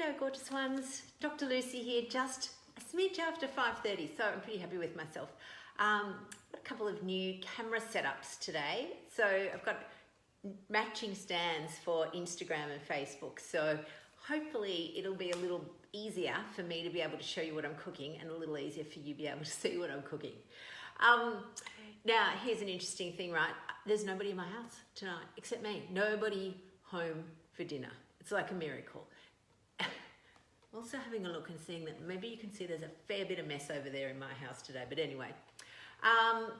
Hello gorgeous ones, Dr. Lucy here, just a smidge after 5:30, so I'm pretty happy with myself. Got a couple of new camera setups today. So I've got matching stands for Instagram and Facebook, so hopefully it'll be a little easier for me to be able to show you what I'm cooking and a little easier for you to be able to see what I'm cooking. Now here's an interesting thing, right? There's nobody in my house tonight except me. Nobody home for dinner. It's like a miracle. Also having a look and seeing that maybe you can see there's a fair bit of mess over there in my house today, but anyway.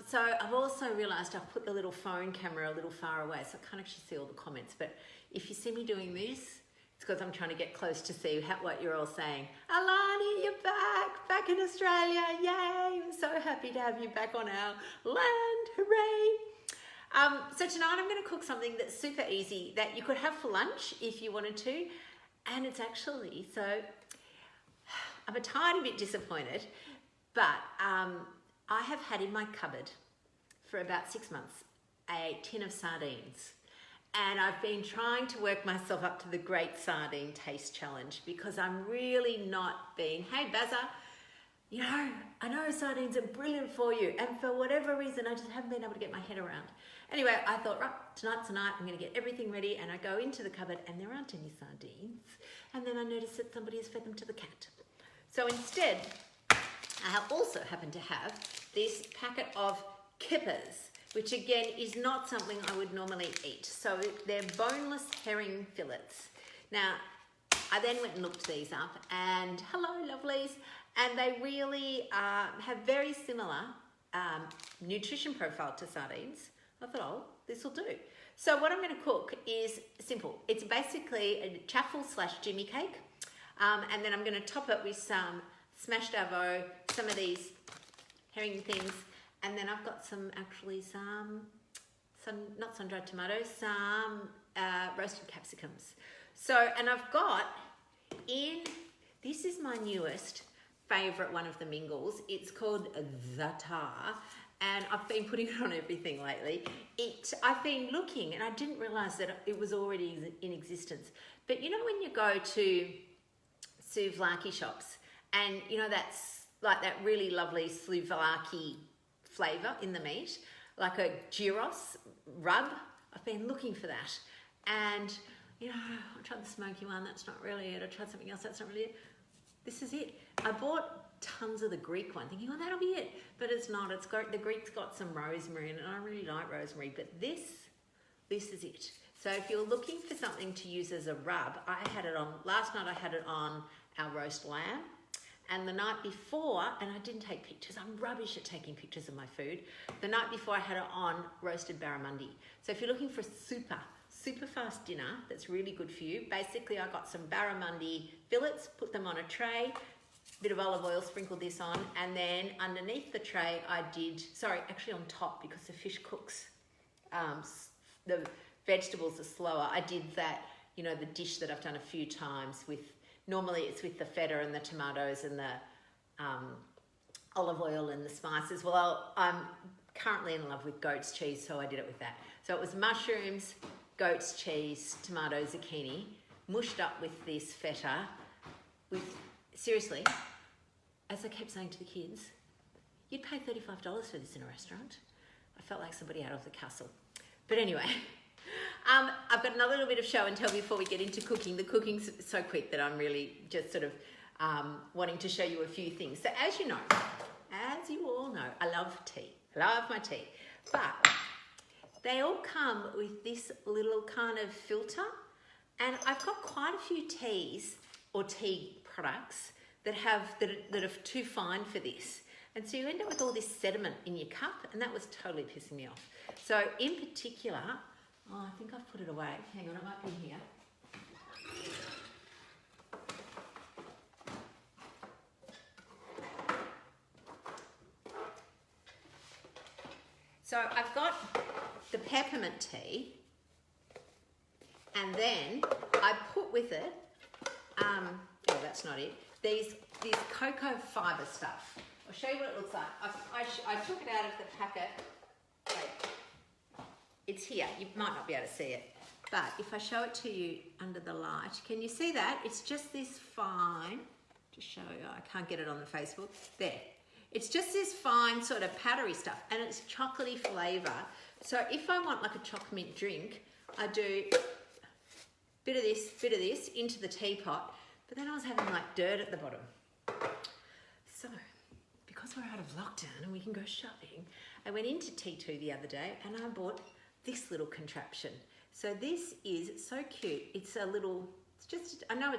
So I've also realised I've put the little phone camera a little far away, so I can't actually see all the comments, but if you see me doing this, it's because I'm trying to get close to see what you're all saying. Alani, you're back in Australia, yay! I'm so happy to have you back on our land, hooray! So tonight I'm going to cook something that's super easy that you could have for lunch if you wanted to, and it's actually, so I'm a tiny bit disappointed, but I have had in my cupboard for about 6 months a tin of sardines, and I've been trying to work myself up to the Great Sardine Taste Challenge because I'm really not being, hey Bazza, you know, I know sardines are brilliant for you, and for whatever reason I just haven't been able to get my head around. Anyway, I thought, right, tonight's the night, I'm going to get everything ready, and I go into the cupboard and there aren't any sardines, and then I notice that somebody has fed them to the cat. So instead, I also happen to have this packet of kippers, which again is not something I would normally eat. So they're boneless herring fillets. Now, I then went and looked these up, and hello lovelies, and they really have very similar nutrition profile to sardines. I thought, oh, this will do. So what I'm going to cook is simple. It's basically a chaffle / Jimmy cake, and then I'm going to top it with some smashed avo, some of these herring things, and then I've got some not sun-dried tomatoes, some roasted capsicums. So, and I've got this is my newest favourite one of the mingles. It's called Zatar, and I've been putting it on everything lately. I've been looking, and I didn't realise that it was already in existence. But you know when you go to souvlaki shops, and you know that's like that really lovely souvlaki flavour in the meat, like a gyros rub. I've been looking for that, and you know, I tried the smoky one, that's not really it. I tried something else, that's not really it. This is it. I bought tons of the Greek one, thinking, oh, that'll be it, but it's not. The Greek's got some rosemary in it, and I really like rosemary, but this is it. So if you're looking for something to use as a rub, last night I had it on our roast lamb, and the night before, and I didn't take pictures, I'm rubbish at taking pictures of my food. The night before I had it on roasted barramundi. So if you're looking for a super fast dinner that's really good for you, basically I got some barramundi fillets, put them on a tray, bit of olive oil, sprinkled this on, and then underneath the tray actually on top, because the fish cooks, the vegetables are slower. I did that, you know, the dish that I've done a few times with, normally it's with the feta and the tomatoes and the olive oil and the spices. Well, I'm currently in love with goat's cheese, so I did it with that. So it was mushrooms, goat's cheese, tomato, zucchini, mushed up with this feta, seriously, as I kept saying to the kids, you'd pay $35 for this in a restaurant. I felt like somebody out of the castle. But anyway, I've got another little bit of show and tell before we get into cooking. The cooking's so quick that I'm really just sort of wanting to show you a few things. So as you all know, I love tea. Love my tea. But they all come with this little kind of filter, and I've got quite a few teas or tea products that are too fine for this, and so you end up with all this sediment in your cup, and that was totally pissing me off. So in particular, I think I've put it away. Hang on, it might be here. So I've got the peppermint tea, and then I put with it, oh, that's not it, these cocoa fibre stuff. I'll show you what it looks like. I took it out of the packet. Wait, it's here. You might not be able to see it. But if I show it to you under the light, can you see that? It's just this fine, just show you, I can't get it on the Facebook, there. It's just this fine sort of powdery stuff, and it's chocolatey flavour. So if I want like a chocolate mint drink, I do bit of this into the teapot, but then I was having like dirt at the bottom. So, because we're out of lockdown and we can go shopping, I went into T2 the other day and I bought this little contraption. So this is so cute. It's a little, it's just, I know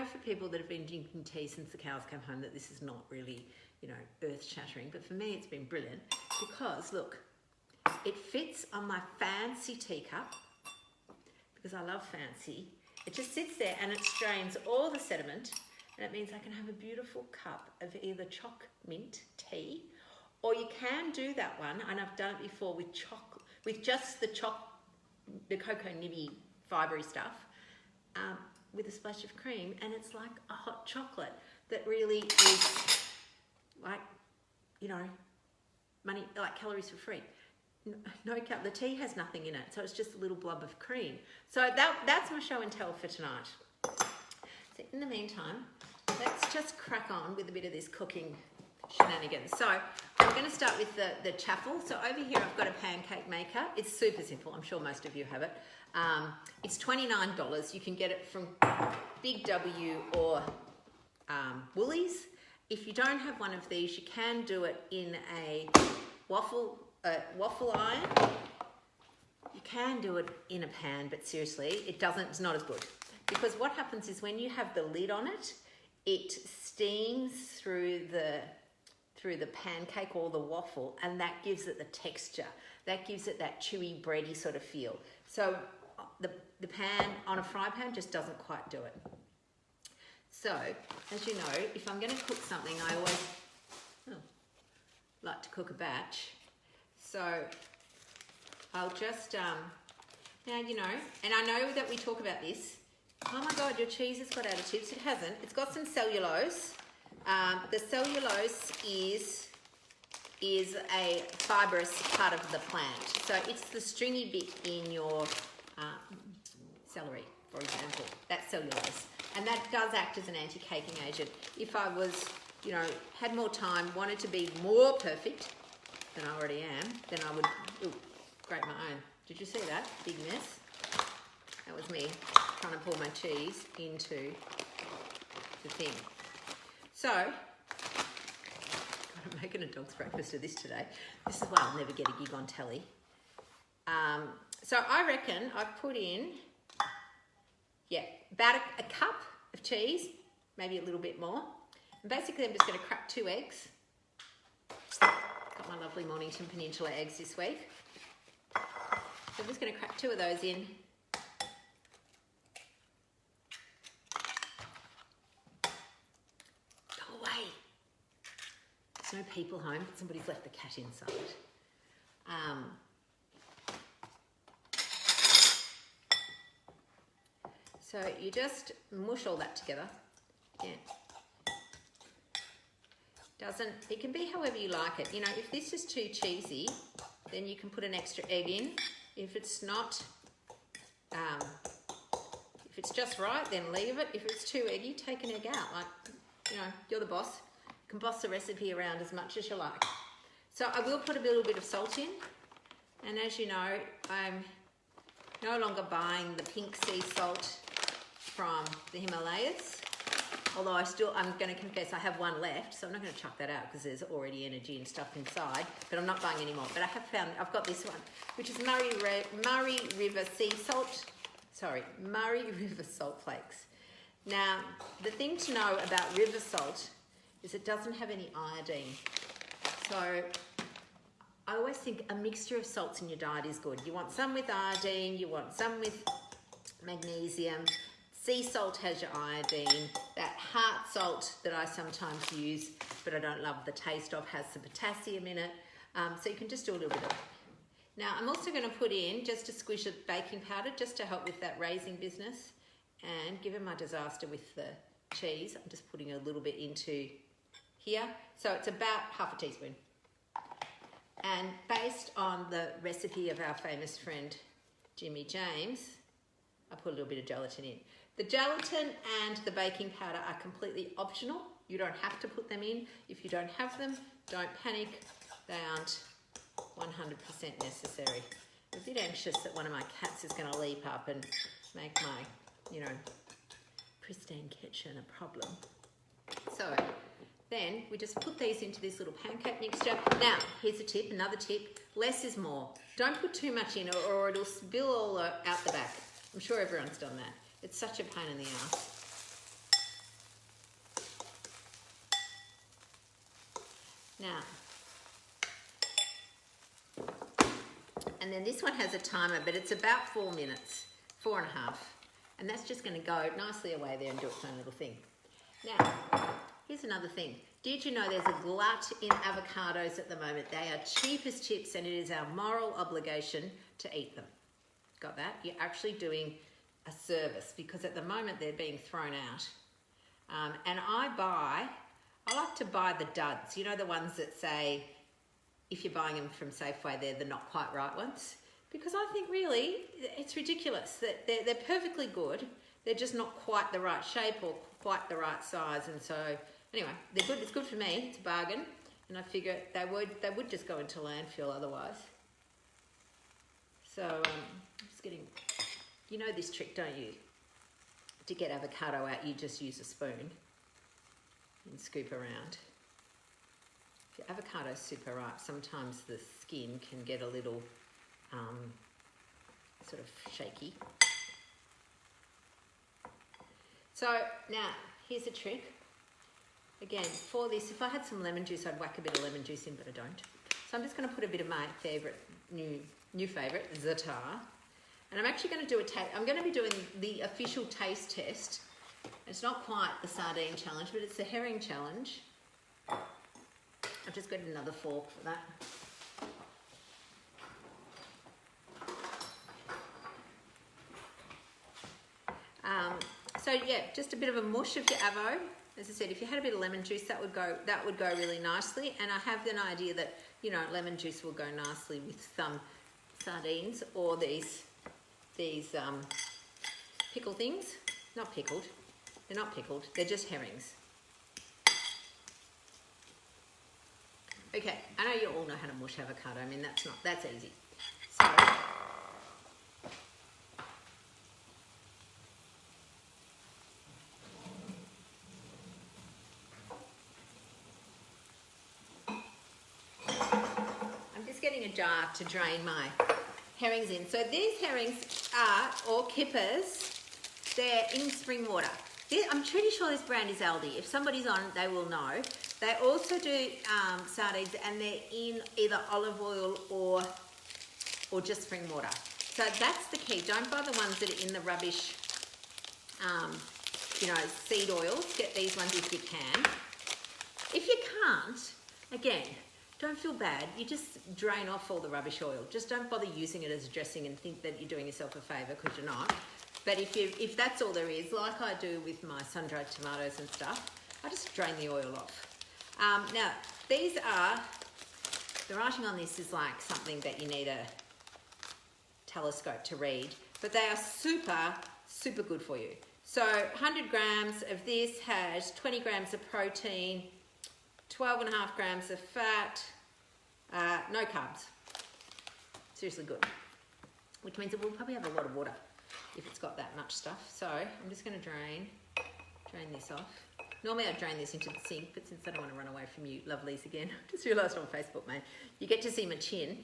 for people that have been drinking tea since the cows came home that this is not really, you know, earth-shattering, but for me it's been brilliant because, look, it fits on my fancy teacup because I love fancy. It just sits there and it strains all the sediment, and it means I can have a beautiful cup of either choc mint tea, or you can do that one, and I've done it before with just the cocoa nibby fibery stuff, with a splash of cream, and it's like a hot chocolate that really is like, you know, money, like calories for free. No, the tea has nothing in it, so it's just a little blob of cream. So that's my show and tell for tonight. So in the meantime, let's just crack on with a bit of this cooking shenanigans. So I'm going to start with the chaffle. So over here I've got a pancake maker. It's super simple. I'm sure most of you have it. It's $29. You can get it from Big W or Woolies. If you don't have one of these, you can do it in a waffle iron. You can do it in a pan, but seriously, it's not as good. Because what happens is when you have the lid on it, it steams through the pancake or the waffle, and that gives it the texture. That gives it that chewy, bready sort of feel. So the pan on a fry pan just doesn't quite do it. So, as you know, if I'm going to cook something, I always like to cook a batch. So I'll just, now, you know, and I know that we talk about this. Oh my God, your cheese has got additives. It hasn't. It's got some cellulose. The cellulose is a fibrous part of the plant. So it's the stringy bit in your celery, for example. That's cellulose. And that does act as an anti-caking agent. If I was, you know, had more time, wanted to be more perfect than I already am, then I would grate my own. Did you see that? Big mess. That was me trying to pour my cheese into the thing. So, I'm making a dog's breakfast of this today. This is why I'll never get a gig on telly. So I reckon I've put in, about a cup of cheese, maybe a little bit more. And basically I'm just going to crack 2 eggs. Got my lovely Mornington Peninsula eggs this week. So I'm just going to crack 2 of those in. Go away. There's no people home, but somebody's left the cat inside. So you just mush all that together. Again. It can be however you like it. You know, if this is too cheesy, then you can put an extra egg in. If it's not, if it's just right, then leave it. If it's too eggy, take an egg out. Like, you know, you're the boss. You can boss the recipe around as much as you like. So I will put a little bit of salt in. And as you know, I'm no longer buying the pink sea salt from the Himalayas. Although I'm going to confess I have one left, so I'm not going to chuck that out because there's already energy and stuff inside, but I'm not buying any more. But I've got this one, which is Murray River salt flakes. Now, the thing to know about river salt is it doesn't have any iodine. So I always think a mixture of salts in your diet is good. You want some with iodine, you want some with magnesium. Sea salt has your iodine. That heart salt that I sometimes use, but I don't love the taste of, has some potassium in it. So you can just do a little bit of it. Now, I'm also going to put in just a squish of baking powder just to help with that raising business. And given my disaster with the cheese, I'm just putting a little bit into here. So it's about half a teaspoon. And based on the recipe of our famous friend Jimmy James, I put a little bit of gelatin in. The gelatin and the baking powder are completely optional. You don't have to put them in. If you don't have them, don't panic. They aren't 100% necessary. I'm a bit anxious that one of my cats is going to leap up and make my, pristine kitchen a problem. So then we just put these into this little pancake mixture. Now, here's a tip, another tip. Less is more. Don't put too much in or it'll spill all out the back. I'm sure everyone's done that. It's such a pain in the ass. Now, and then this one has a timer, but it's about 4 minutes, 4.5. And that's just going to go nicely away there and do its own little thing. Now, here's another thing. Did you know there's a glut in avocados at the moment? They are cheap as chips and it is our moral obligation to eat them. Got that? You're actually doing a service because at the moment they're being thrown out. And I like to buy the duds. You know, the ones that say, if you're buying them from Safeway, they're the not quite right ones. Because I think really, it's ridiculous that they're perfectly good. They're just not quite the right shape or quite the right size. And so, anyway, they're good. It's good for me. It's a bargain. And I figure they would just go into landfill otherwise. So, I'm just getting, you know this trick, don't you? To get avocado out, you just use a spoon and scoop around. If your avocado's super ripe, sometimes the skin can get a little sort of shaky. So now, here's a trick. Again, for this, if I had some lemon juice, I'd whack a bit of lemon juice in, but I don't. So I'm just going to put a bit of my favourite, new favourite, za'atar. And I'm actually going to do I'm going to be doing the official taste test. It's not quite the sardine challenge, but it's the herring challenge. I've just got another fork for that. So yeah, just a bit of a mush of your avo. As I said, if you had a bit of lemon juice, that would go really nicely. And I have an idea that, lemon juice will go nicely with some sardines or these pickle things. Not pickled. They're not pickled. They're just herrings. Okay, I know you all know how to mush avocado. I mean, that's easy. So, I'm just getting a jar to drain my herrings in. So these herrings are, or kippers, they're in spring water. I'm pretty sure this brand is Aldi. If somebody's on, they will know. They also do sardines and they're in either olive oil or just spring water. So that's the key. Don't buy the ones that are in the rubbish, seed oils. Get these ones if you can. If you can't, again, don't feel bad. You just drain off all the rubbish oil. Just don't bother using it as a dressing and think that you're doing yourself a favour because you're not. But if that's all there is, like I do with my sun-dried tomatoes and stuff, I just drain the oil off. Now, the writing on this is like something that you need a telescope to read, but they are super, super good for you. So 100 grams of this has 20 grams of protein, 12.5 grams of fat, no carbs. Seriously good. Which means it will probably have a lot of water if it's got that much stuff. So I'm just going to drain this off. Normally I'd drain this into the sink, but since I don't want to run away from you lovelies again, I just realised on Facebook, mate, you get to see my chin.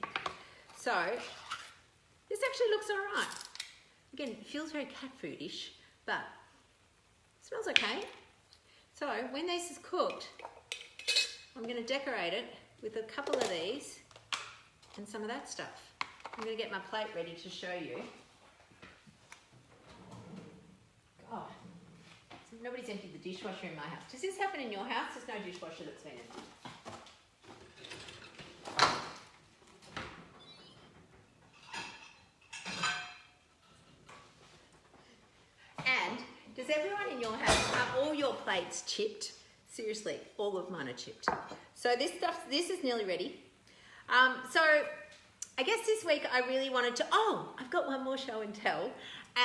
So this actually looks all right. Again, it feels very cat foodish, but it smells okay. So when this is cooked, I'm going to decorate it with a couple of these and some of that stuff. I'm going to get my plate ready to show you. Oh, nobody's emptied the dishwasher in my house. Does this happen in your house? There's no dishwasher that's been emptied. And does everyone in your house, are all your plates chipped? Seriously, all of mine are chipped. So this is nearly ready. So I guess this week I really wanted to, I've got one more show and tell.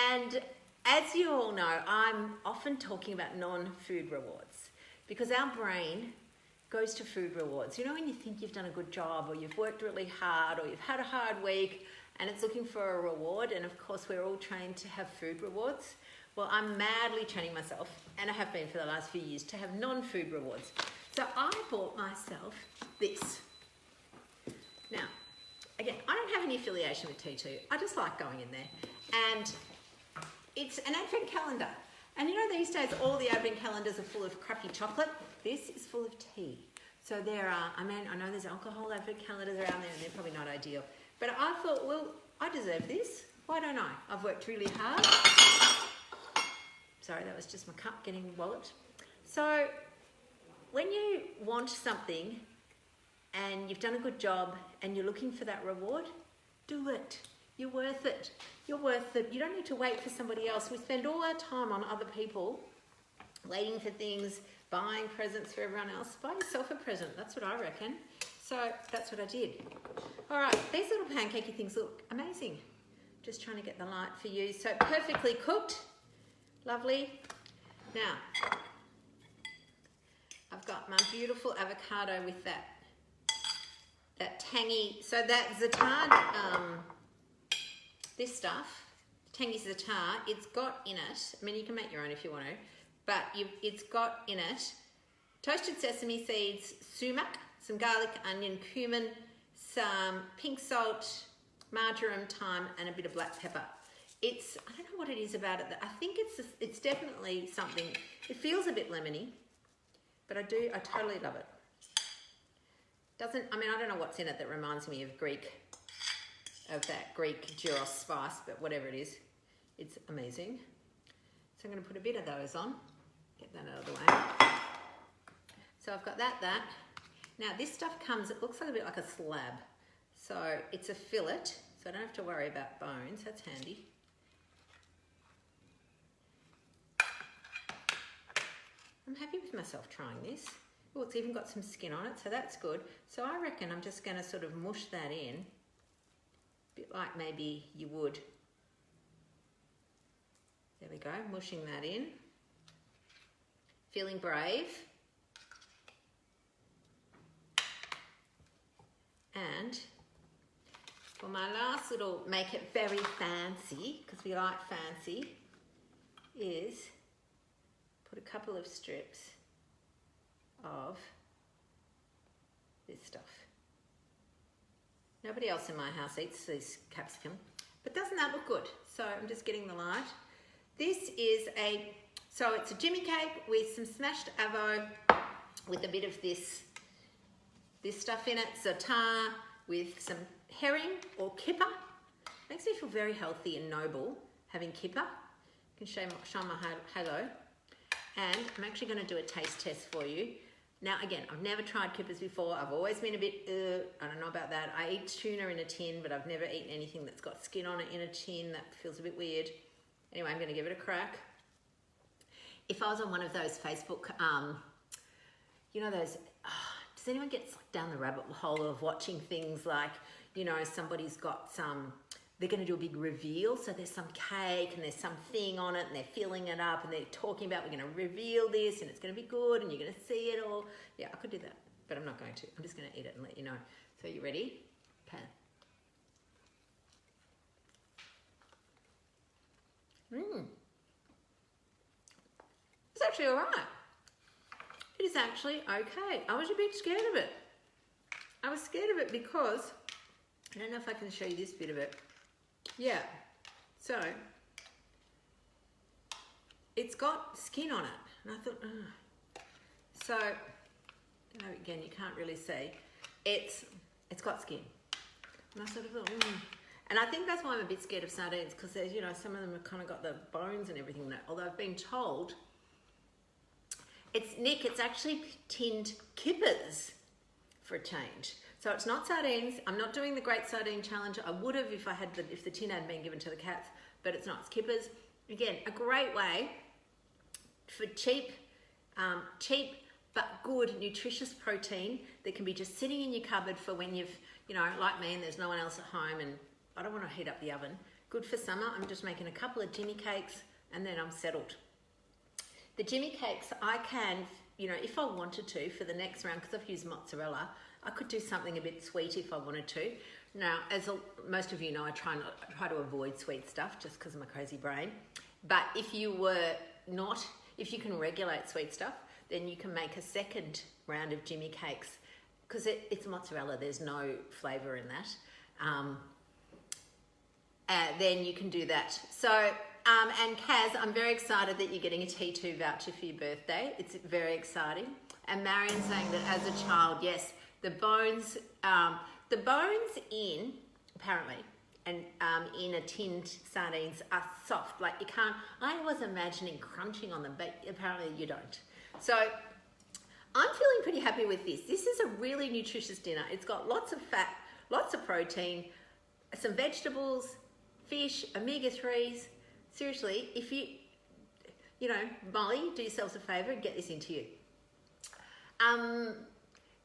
And as you all know, I'm often talking about non-food rewards because our brain goes to food rewards. You know, when you think you've done a good job or you've worked really hard or you've had a hard week and it's looking for a reward, and of course we're all trained to have food rewards. Well, I'm madly training myself, and I have been for the last few years, to have non-food rewards. So I bought myself this. Now, again, I don't have any affiliation with T2. I just like going in there. And it's an advent calendar. And you know, these days all the advent calendars are full of crappy chocolate. This is full of tea. So there are, I know there's alcohol advent calendars around there and they're probably not ideal. But I thought, well, I deserve this. Why don't I? I've worked really hard. Sorry, that was just my cup getting walloped. So when you want something and you've done a good job and you're looking for that reward, do it. You're worth it. You're worth it. You don't need to wait for somebody else. We spend all our time on other people, waiting for things, buying presents for everyone else. Buy yourself a present. That's what I reckon. So that's what I did. All right, these little pancakey things look amazing. Just trying to get the light for you. So perfectly cooked. Lovely. Now, I've got my beautiful avocado with that tangy, so that za'atar, this stuff, tangy za'atar, it's got in it, I mean, you can make your own if you want to, but it's got in it toasted sesame seeds, sumac, some garlic, onion, cumin, some pink salt, marjoram, thyme, and a bit of black pepper. I don't know what it is about it. I think it's definitely something, it feels a bit lemony, but I totally love it. I don't know what's in it that reminds me of that Greek gyros spice, but whatever it is, it's amazing. So I'm going to put a bit of those on, get that out of the way. So I've got that. Now this stuff comes, it looks like a bit like a slab. So it's a fillet, so I don't have to worry about bones, that's handy. I'm happy with myself trying this. Oh, it's even got some skin on it, so that's good. So I reckon I'm just going to sort of mush that in, a bit like maybe you would. There we go, mushing that in. Feeling brave. And for my last little make it very fancy, because we like fancy, is put a couple of strips of this stuff. Nobody else in my house eats this capsicum, but doesn't that look good? So I'm just getting the light. This is it's a Jimmy cake with some smashed avo, with a bit of this stuff in it, za'atar with some herring or kipper. Makes me feel very healthy and noble having kipper. You can shine my halo. And I'm actually going to do a taste test for you. Now, again, I've never tried kippers before. I've always been a bit, I don't know about that. I eat tuna in a tin, but I've never eaten anything that's got skin on it in a tin. That feels a bit weird. Anyway, I'm going to give it a crack. If I was on one of those Facebook, you know those, does anyone get sucked down the rabbit hole of watching things like, you know, somebody's got some, they're going to do a big reveal, so there's some cake and there's something on it and they're filling it up and they're talking about, we're going to reveal this and it's going to be good and you're going to see it all. Yeah, I could do that, but I'm not going to. I'm just going to eat it and let you know. So you ready? Okay. It's actually all right. It is actually okay. I was a bit scared of it. I was scared of it because, I don't know if I can show you this bit of it. Yeah, so it's got skin on it, and I thought, so, you know, again, you can't really see. It's got skin, and I sort of thought, And I think that's why I'm a bit scared of sardines, because there's, you know, some of them have kind of got the bones and everything. Although I've been told, it's actually tinned kippers for a change. So it's not sardines. I'm not doing the Great Sardine Challenge. I would have if the tin had been given to the cats, but it's not. It's kippers. Again, a great way for cheap but good nutritious protein that can be just sitting in your cupboard for when you've you know, like me and there's no one else at home and I don't want to heat up the oven. Good for summer. I'm just making a couple of Jimmy cakes and then I'm settled. The Jimmy cakes, I can, you know, if I wanted to for the next round, because I've used mozzarella, I could do something a bit sweet if I wanted to. Now, as most of you know, I try to avoid sweet stuff just because of my crazy brain. But if you can regulate sweet stuff, then you can make a second round of Jimmy cakes because it's mozzarella. There's no flavour in that. Then you can do that. So, and Kaz, I'm very excited that you're getting a T2 voucher for your birthday. It's very exciting. And Marion saying that as a child, yes, the bones in, apparently, and in a tinned sardines are soft. Like you can't, I was imagining crunching on them, but apparently you don't. So I'm feeling pretty happy with this. This is a really nutritious dinner. It's got lots of fat, lots of protein, some vegetables, fish, omega-3s. Seriously, if you know, Molly, do yourselves a favour and get this into you.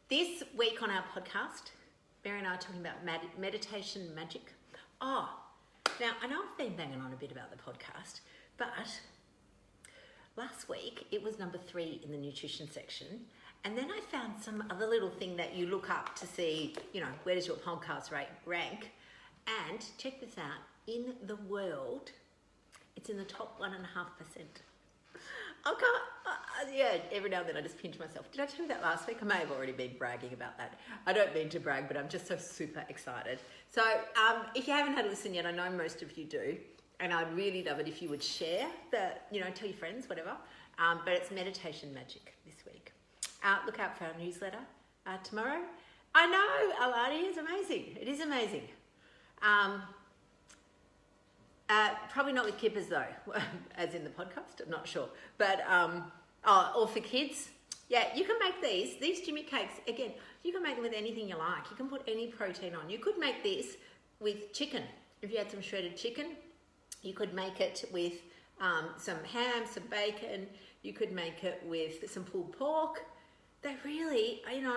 This week on our podcast, Mary and I are talking about meditation magic. Oh, now I know I've been banging on a bit about the podcast, but last week it was number 3 in the nutrition section. And then I found some other little thing that you look up to see, you know, where does your podcast rank? And check this out, in the world, it's in the top 1.5%. Yeah, every now and then I just pinch myself. Did I tell you that last week? I may have already been bragging about that. I don't mean to brag, but I'm just so super excited. So if you haven't had a listen yet, I know most of you do, and I'd really love it if you would share you know, tell your friends, whatever. But it's meditation magic this week. Look out for our newsletter tomorrow. I know, Alani is amazing. It is amazing. Probably not with kippers though, as in the podcast, I'm not sure. But, or for kids, yeah, you can make these Jimmy cakes, again, you can make them with anything you like. You can put any protein on. You could make this with chicken. If you had some shredded chicken, you could make it with some ham, some bacon. You could make it with some pulled pork. They really, you know,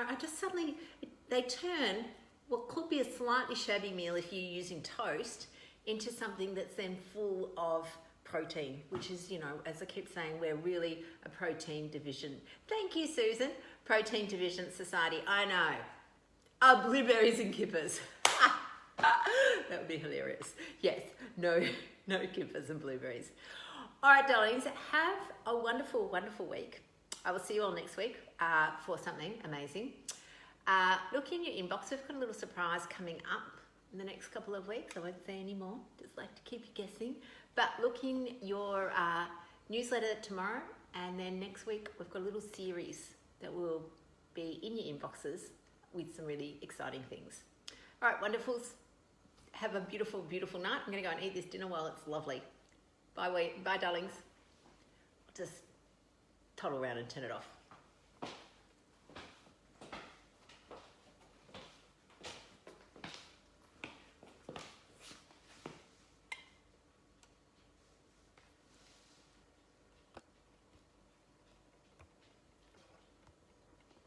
they turn what could be a slightly shabby meal if you're using toast into something that's then full of protein, which is, you know, as I keep saying, we're really a protein division. Thank you, Susan. Protein Division Society, I know. Blueberries and kippers. That would be hilarious. Yes, no kippers and blueberries. All right, darlings, have a wonderful, wonderful week. I will see you all next week for something amazing. Look in your inbox. We've got a little surprise coming up in the next couple of weeks. I won't say any more, just like to keep you guessing. But look in your newsletter tomorrow, and then next week we've got a little series that will be in your inboxes with some really exciting things. All right, wonderfuls. Have a beautiful, beautiful night. I'm going to go and eat this dinner while it's lovely. Bye, darlings. Just toddle around and turn it off.